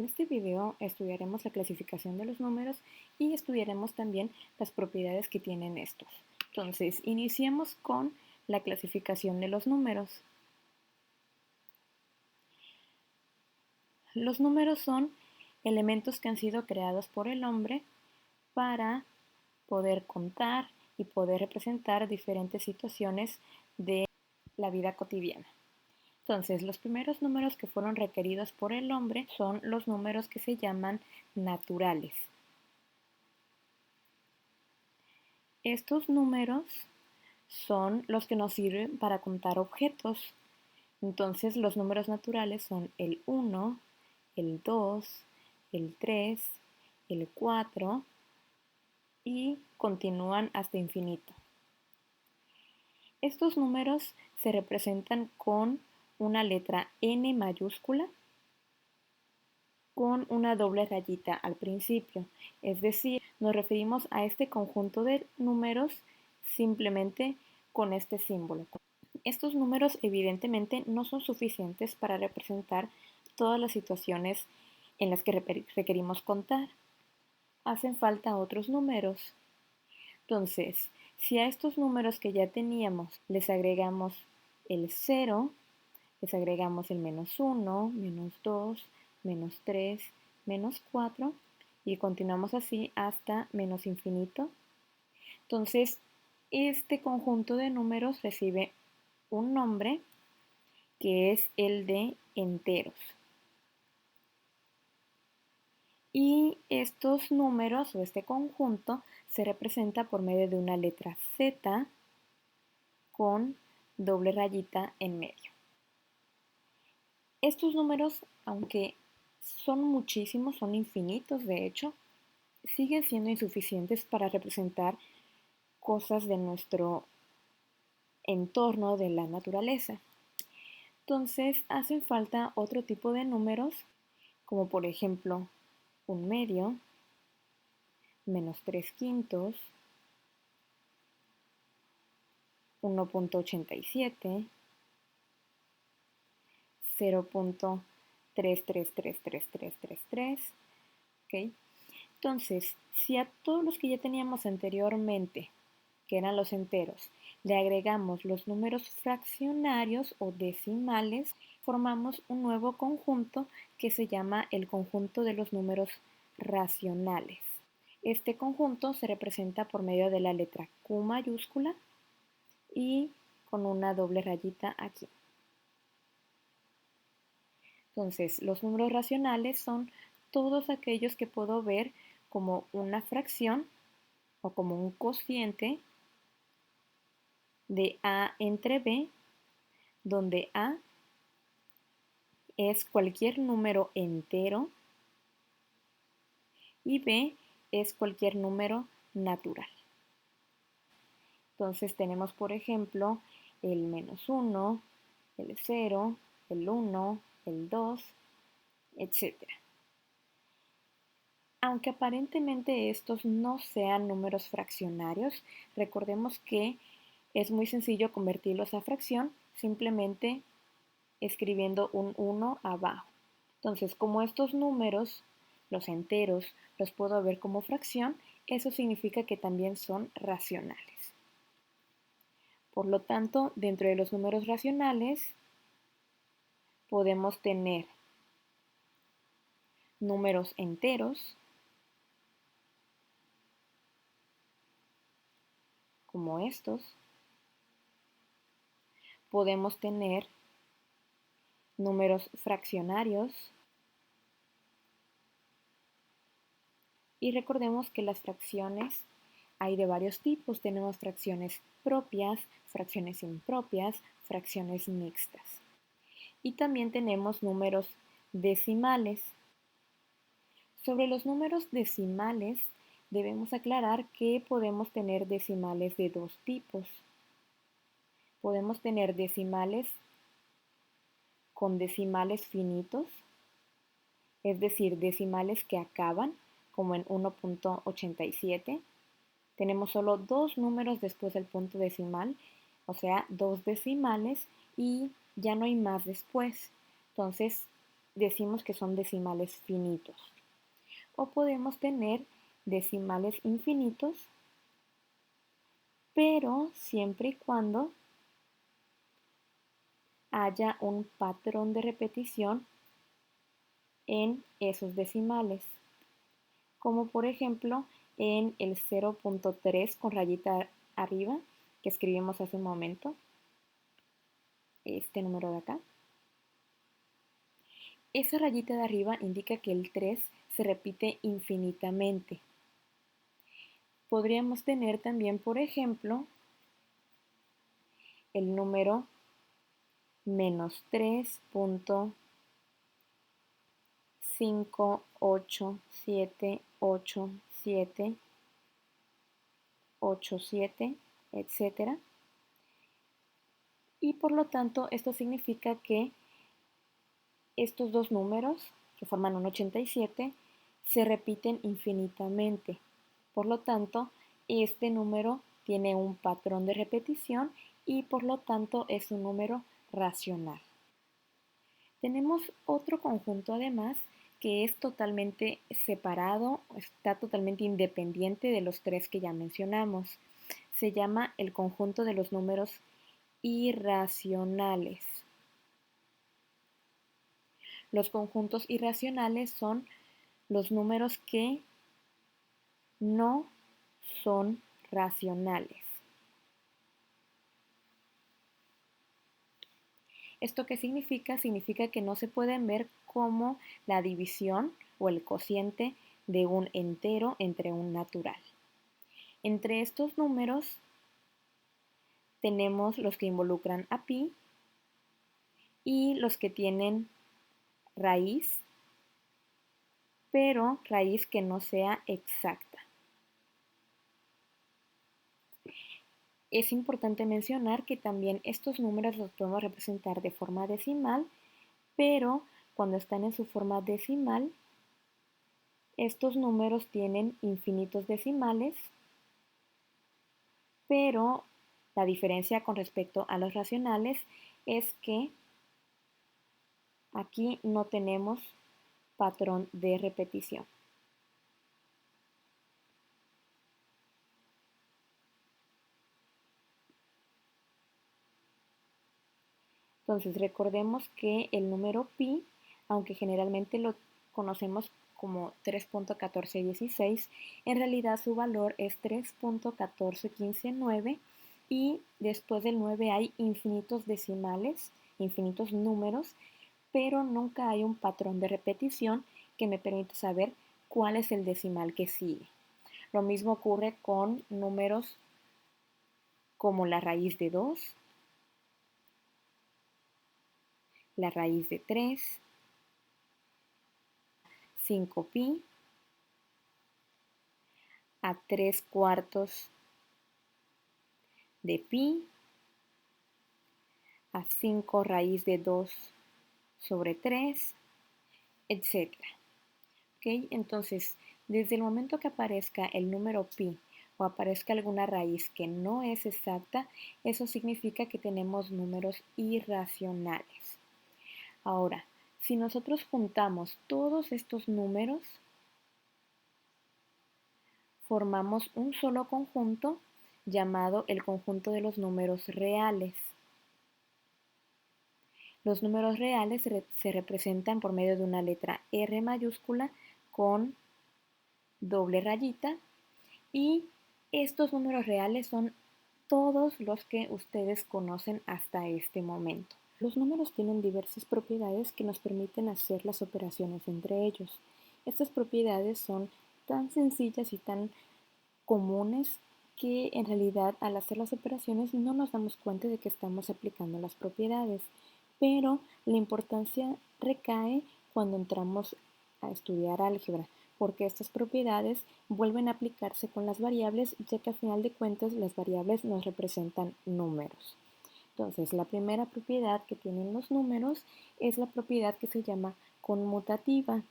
En este video estudiaremos la clasificación de los números y estudiaremos también las propiedades que tienen estos. Entonces, iniciemos con la clasificación de los números. Los números son elementos que han sido creados por el hombre para poder contar y poder representar diferentes situaciones de la vida cotidiana. Entonces, los primeros números que fueron requeridos por el hombre son los números que se llaman naturales. Estos números son los que nos sirven para contar objetos. Entonces, los números naturales son el 1, el 2, el 3, el 4 y continúan hasta infinito. Estos números se representan con una letra N mayúscula con una doble rayita al principio, es decir, nos referimos a este conjunto de números simplemente con este símbolo. Estos números evidentemente no son suficientes para representar todas las situaciones en las que requerimos contar. Hacen falta otros números. Entonces, si a estos números que ya teníamos les agregamos el 0, les agregamos el -1, -2, -3, -4 y continuamos así hasta menos infinito. Entonces, este conjunto de números recibe un nombre que es el de enteros. Y estos números o este conjunto se representa por medio de una letra Z con doble rayita en medio. Estos números, aunque son muchísimos, son infinitos de hecho, siguen siendo insuficientes para representar cosas de nuestro entorno, de la naturaleza. Entonces hacen falta otro tipo de números, como por ejemplo un medio, -3/5, 1.87, 0.333333, ¿ok? Entonces, si a todos los que ya teníamos anteriormente, que eran los enteros, le agregamos los números fraccionarios o decimales, formamos un nuevo conjunto que se llama el conjunto de los números racionales. Este conjunto se representa por medio de la letra Q mayúscula y con una doble rayita aquí. Entonces, los números racionales son todos aquellos que puedo ver como una fracción o como un cociente de A entre B, donde A es cualquier número entero y B es cualquier número natural. Entonces tenemos, por ejemplo, el -1, el 0, el 1, el 2, etc. Aunque aparentemente estos no sean números fraccionarios, recordemos que es muy sencillo convertirlos a fracción simplemente escribiendo un 1 abajo. Entonces, como estos números, los enteros, los puedo ver como fracción, eso significa que también son racionales. Por lo tanto, dentro de los números racionales podemos tener números enteros, como estos. Podemos tener números fraccionarios. Y recordemos que las fracciones hay de varios tipos. Tenemos fracciones propias, fracciones impropias, fracciones mixtas. Y también tenemos números decimales. Sobre los números decimales debemos aclarar que podemos tener decimales de dos tipos. Podemos tener decimales con decimales finitos, es decir, decimales que acaban, como en 1.87. Tenemos solo dos números después del punto decimal, o sea, dos decimales y ya no hay más después. Entonces, decimos que son decimales finitos. O podemos tener decimales infinitos, pero siempre y cuando haya un patrón de repetición en esos decimales, como por ejemplo en el 0.3 con rayita arriba que escribimos hace un momento, este número de acá. Esa rayita de arriba indica que el 3 se repite infinitamente. Podríamos tener también, por ejemplo, el número menos 3.5878787, etc. Y por lo tanto, esto significa que estos dos números, que forman un 87, se repiten infinitamente. Por lo tanto, este número tiene un patrón de repetición y por lo tanto es un número racional. Tenemos otro conjunto además que es totalmente separado, está totalmente independiente de los tres que ya mencionamos. Se llama el conjunto de los números irracionales. Los conjuntos irracionales son los números que no son racionales. ¿Esto qué significa? Significa que no se pueden ver como la división o el cociente de un entero entre un natural. Entre estos números tenemos los que involucran a pi y los que tienen raíz, pero raíz que no sea exacta. Es importante mencionar que también estos números los podemos representar de forma decimal, pero cuando están en su forma decimal, estos números tienen infinitos decimales, pero la diferencia con respecto a los racionales es que aquí no tenemos patrón de repetición. Entonces recordemos que el número pi, aunque generalmente lo conocemos como 3.1416, en realidad su valor es 3.14159 y después del 9 hay infinitos decimales, infinitos números, pero nunca hay un patrón de repetición que me permita saber cuál es el decimal que sigue. Lo mismo ocurre con números como la raíz de 2, la raíz de 3, 5pi, a 3/4 de pi, a 5 raíz de 2 sobre 3, etc. ¿Okay? Entonces, desde el momento que aparezca el número pi o aparezca alguna raíz que no es exacta, eso significa que tenemos números irracionales. Ahora, si nosotros juntamos todos estos números, formamos un solo conjunto llamado el conjunto de los números reales. Los números reales se representan por medio de una letra R mayúscula con doble rayita y estos números reales son todos los que ustedes conocen hasta este momento. Los números tienen diversas propiedades que nos permiten hacer las operaciones entre ellos. Estas propiedades son tan sencillas y tan comunes que en realidad al hacer las operaciones no nos damos cuenta de que estamos aplicando las propiedades, pero la importancia recae cuando entramos a estudiar álgebra, porque estas propiedades vuelven a aplicarse con las variables, ya que al final de cuentas las variables nos representan números. Entonces, la primera propiedad que tienen los números es la propiedad que se llama conmutativa.